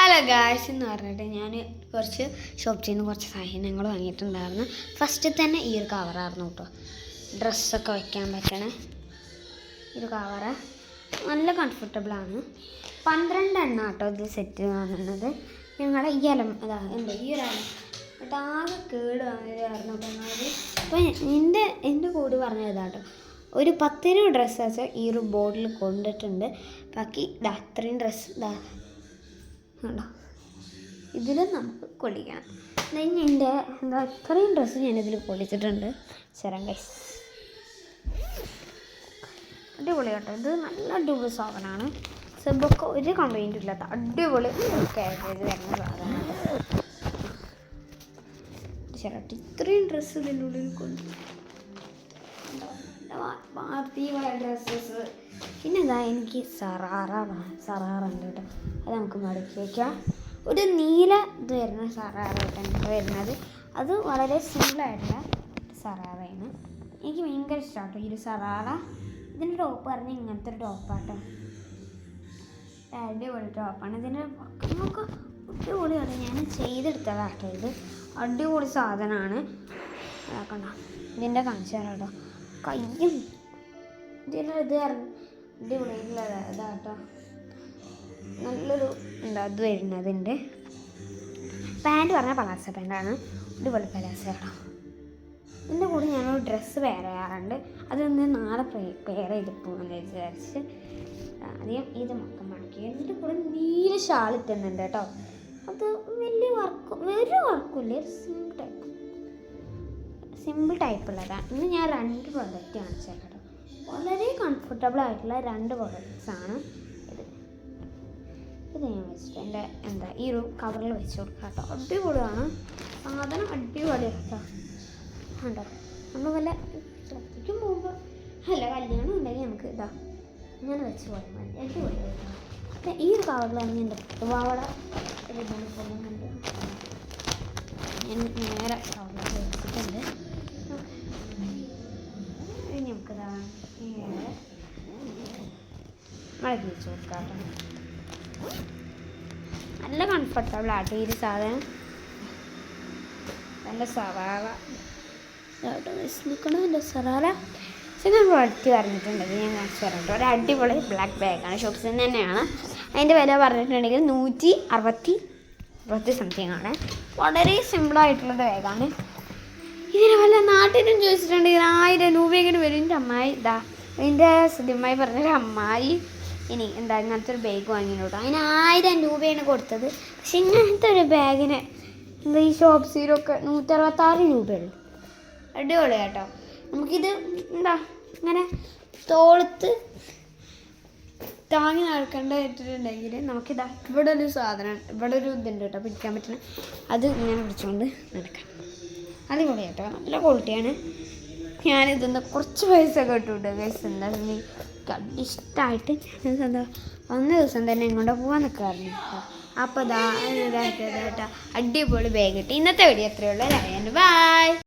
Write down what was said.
Hello guys എന്ന് പറഞ്ഞിട്ട് ഞാൻ കുറച്ച് ഷോപ്പിൽ നിന്ന് കുറച്ച് സാധനങ്ങൾ വാങ്ങിയിട്ടുണ്ടായിരുന്നു. ഫസ്റ്റ് തന്നെ ഈ ഒരു കവറായിരുന്നു കേട്ടോ, ഡ്രസ്സൊക്കെ വയ്ക്കാൻ പറ്റണ ഒരു കവറ്. നല്ല കംഫർട്ടബിളാണ്. 12 എണ്ണ കേട്ടോ ഇത് സെറ്റ് വാങ്ങുന്നത്. ഞങ്ങളുടെ ഈ അലം അതാ എന്താ ഈ ഒരു അലം കേട്ടോ ആകെ കേട് വാങ്ങിയതായിരുന്നു പറഞ്ഞത്. അപ്പോൾ എൻ്റെ കൂടി പറഞ്ഞത് ഇതാട്ടോ, ഒരു 10 ഡ്രസ്സ് വെച്ചാൽ ഈ ഒരു ബോർഡിൽ കൊണ്ടിട്ടുണ്ട്. ബാക്കി അത്രയും ഡ്രസ്സ് ഉണ്ടോ ഇതിൽ നമുക്ക് കൊള്ളിക്കണം. എൻ്റെ എന്താ ഇത്രയും ഡ്രസ്സ് ഞാനിതിൽ കൊള്ളിച്ചിട്ടുണ്ട്. ശരം ഗൈസ്, അടിപൊളി കേട്ടോ. ഇത് നല്ല അടിപൊളി സാധനമാണ്. സെബൊക്കെ ഒരു കംപ്ലൈൻറ്റും ഇല്ലാത്ത അടിപൊളി കാരേജ് വരുന്ന സാധനമാണ്. ശരട്ട് ഇത്രയും ഡ്രസ്സ് ഇതിൻ്റെ ഉള്ളിൽ കൊണ്ട് പാർട്ടി ഡ്രസ്സസ്. പിന്നെ എന്താ എനിക്ക് സറാറുണ്ട് കേട്ടോ, അത് നമുക്ക് മടക്കി വയ്ക്കാം. ഒരു നീല ഇത് വരുന്ന സറാറായിട്ടാണ് വരുന്നത്. അത് വളരെ സിമ്പിളായിട്ടുള്ള സറാറയാണ്. എനിക്ക് ഭയങ്കര ഇഷ്ടമാട്ടോ ഈ ഒരു സറാറ. ഇതിൻ്റെ ടോപ്പ് പറഞ്ഞാൽ ഇങ്ങനത്തെ ഒരു ടോപ്പാട്ടോ, അടിപൊളി ടോപ്പാണ്. ഇതിൻ്റെ നമുക്ക് അടിപൊളിയാണ്. ഞാൻ ചെയ്തെടുത്തതാട്ടോ ഇത്. അടിപൊളി സാധനമാണ്. കണ്ടോ ഇതിൻ്റെ കാണിച്ചു തരാം കേട്ടോ. കയ്യും ഇതിൻ്റെ ഇത് അടിപൊളിയായിട്ടുള്ള ഇതാട്ടോ, നല്ലൊരു എന്താ ഇത് വരുന്നതിൻ്റെ. പാൻറ്റ് പറഞ്ഞാൽ പലാസ പാൻറ്റാണ്, അടിപൊളി പലാസ കേട്ടോ. ഇതിൻ്റെ കൂടെ ഞാനൊരു ഡ്രസ്സ് വെയർ ചെയ്യാറുണ്ട്. അതൊന്ന് നാളെ പെയർ ചെയ്ത് പോകുമെന്ന് വിചാരിച്ച് ആദ്യം ഇത് മൊത്തം മടക്കി. ഇതിൻ്റെ കൂടെ നീല ഷാൾ ഇട്ടുന്നുണ്ട് കേട്ടോ. അത് വലിയ വർക്കില്ല, സിമ്പിൾ ടൈപ്പുള്ളതാണ്. ഇന്ന് ഞാൻ 2 പ്രൊഡക്റ്റ് കാണിച്ചേക്കാം കേട്ടോ. വളരെ കംഫർട്ടബിൾ ആയിട്ടുള്ള 2 പ്രൊഡക്ട്സാണ് ഇത്. ഇത് ഞാൻ വെച്ചിട്ട് എൻ്റെ എന്താ ഈ ഒരു കവറിൽ വെച്ച് കൊടുക്കാം കേട്ടോ. അടിപൊളിയാണ് സാധനം, അടിപൊളി കേട്ടോ. ഉണ്ടോ നമ്മൾ വല്ല ശ്രദ്ധിക്കും പോകുമ്പോൾ അല്ല കല്യാണം ഉണ്ടെങ്കിൽ നമുക്ക് ഇതാ ഇങ്ങനെ വെച്ച് പോയാൽ മതി. അടിപൊളി കേട്ടോ. പിന്നെ ഈ ഒരു കവറിലാണ് എൻ്റെ പാവട ഇതാണ് പോകുന്നുണ്ട്. ഞാൻ നേരെ കവറിൽ വെച്ചിട്ടുണ്ട്. ഇനി നമുക്കിതാ നേരെ മടക്കി വെച്ച് കൊടുക്കാം കേട്ടോ. നല്ല കംഫർട്ടബിൾ ആട്ടോ ഈ ഒരു സാധനം. നല്ല സവാള നിൽക്കണം. എൻ്റെ സവാള ഞാൻ പ്രൊഡക്റ്റ് പറഞ്ഞിട്ടുണ്ടെങ്കിൽ ഞാൻ കാണിച്ചു തരാം കേട്ടോ. ഒരു അടിപൊളി ബ്ലാക്ക് ബാഗാണ്, ഷോപ്സിൽ നിന്ന് തന്നെയാണ്. അതിൻ്റെ വില പറഞ്ഞിട്ടുണ്ടെങ്കിൽ 160 സംതിങ് ആണ്. വളരെ സിമ്പിളായിട്ടുള്ള ബാഗാണ്. ഇതിന് വല്ല നാട്ടിലും ചോദിച്ചിട്ടുണ്ടെങ്കിൽ 1000 രൂപയെങ്കിലും വരും. എൻ്റെ അമ്മായി ഇതാ എൻ്റെ സുധിമായി പറഞ്ഞൊരു അമ്മായി ഇനി എന്താ ഇങ്ങനത്തെ ഒരു ബാഗ് വാങ്ങിയിട്ടോ. അതിന് 1000 രൂപയാണ് കൊടുത്തത്. പക്ഷെ ഇങ്ങനത്തെ ഒരു ബാഗിന് എന്താ ഈ ഷോപ്സിലൊക്കെ 166 രൂപയുള്ളൂ. അടിപൊളി കേട്ടോ. നമുക്കിത് എന്താ ഇങ്ങനെ തോളത്ത് താങ്ങി നടക്കേണ്ടതായിട്ടുണ്ടെങ്കിൽ നമുക്കിതാ ഇവിടെ ഒരു സാധനം, ഇവിടെ ഒരു ഇതുണ്ട് കേട്ടോ പിടിക്കാൻ പറ്റുന്ന, അത് ഇങ്ങനെ പിടിച്ചുകൊണ്ട് നടക്കാം. അടിപൊളി കേട്ടോ, നല്ല ക്വാളിറ്റിയാണ്. ഞാനിതൊന്ന് കുറച്ച് പൈസ കേട്ടുവിട്ട് ഗൈസ്. എന്താ ഇഷ്ടമായിട്ട് ഞാൻ എന്താ വന്ന ദിവസം തന്നെ ഇങ്ങോട്ട് പോകാൻ നിൽക്കാറുണ്ട് കേട്ടോ. അപ്പോൾ ഇതാ കേട്ടോ അടിപൊളി ബാഗ് കിട്ടി. ഇന്നത്തെ വീഡിയോ എത്രയുള്ളൂ. ബൈ.